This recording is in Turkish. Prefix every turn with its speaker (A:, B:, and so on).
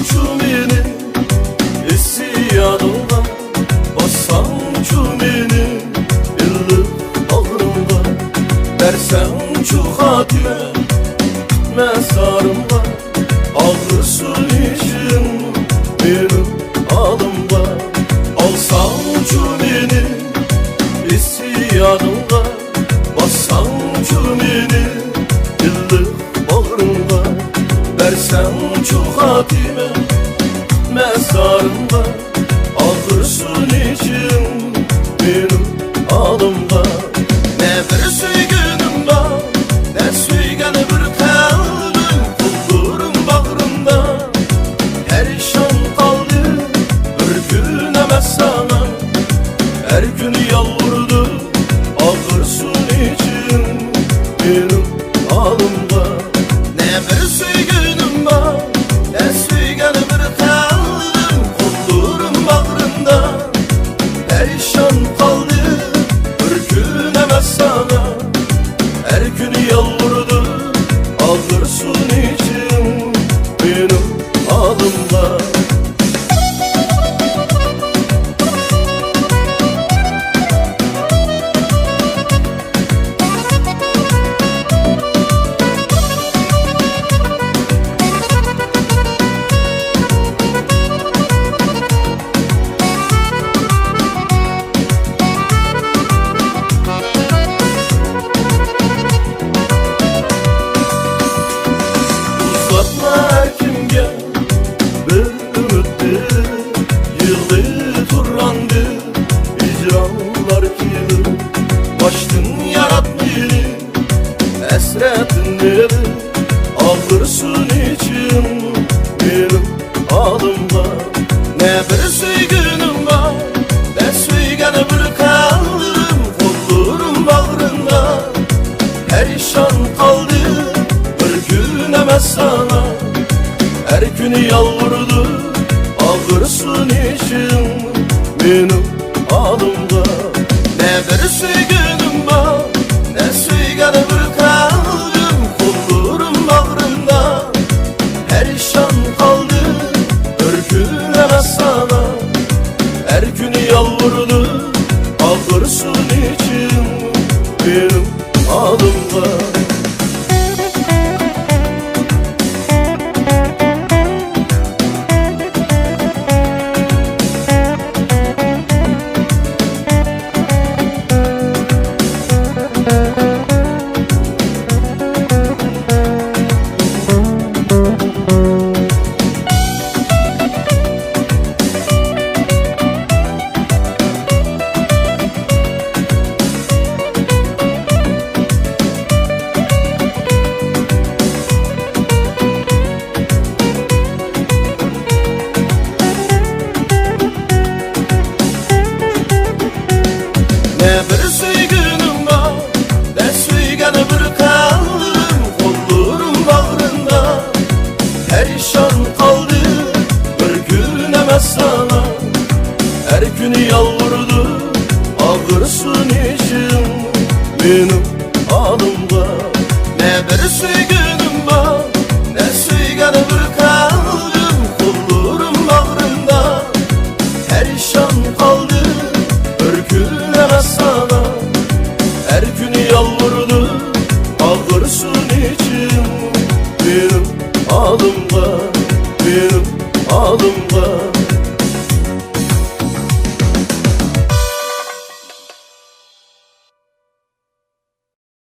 A: çümeni isyanında, bassan çümeni illi ağrında. Dersen şu hatime mezarımda, ağrısın için benim alımda. Alsan çümeni isyanında, bassan çümeni illi ağrında. Dersen şu hatime mezarımda, ağrısın için benim alımda. Ne bir süygünüm var, ne süygen bir kalbim kulluğum bağrımda. Perişan kaldı bir gün emez sana, her gün yalvardı ağırsın için benim alımda. Ne bir süygünüm var, ne süygen bir kalbim kulluğum bağrımda. Perişan kaldı bir gün emez sana, her gün yalvardı ağırsın için benim alımda. Uzatma her kimge bir ümittir, yıldı turrandı icranlar kimi. Baştın yaratmayı esretin neri, ağırsın için benim alımda. Ne bir süygünüm var, ne süygen bir kalbim kulluğum bağrında. Perişan kaldı bir gün emez sana, her gün yalvardı ağırsın için benim alımda. Ne bir süygünüm var, ne süygen bir kalbim kulluğum bağrında. Perişan kaldı bir gün emez sana, her gün yalvardı ağırsın için benim alımda. Ne bir süygünüm var, ne süygen bir kalbim kulluğum bağrında. Perişan kaldı bir gün emez sana, her gün yalvardı ağırsın için benim alımda. Ne bir süygünüm var, ne süygen bir kalbim kulluğum bağrında. Perişan kaldı bir gün emez sana, her gün yalvardı ağırsın için benim alımda, benim alımda.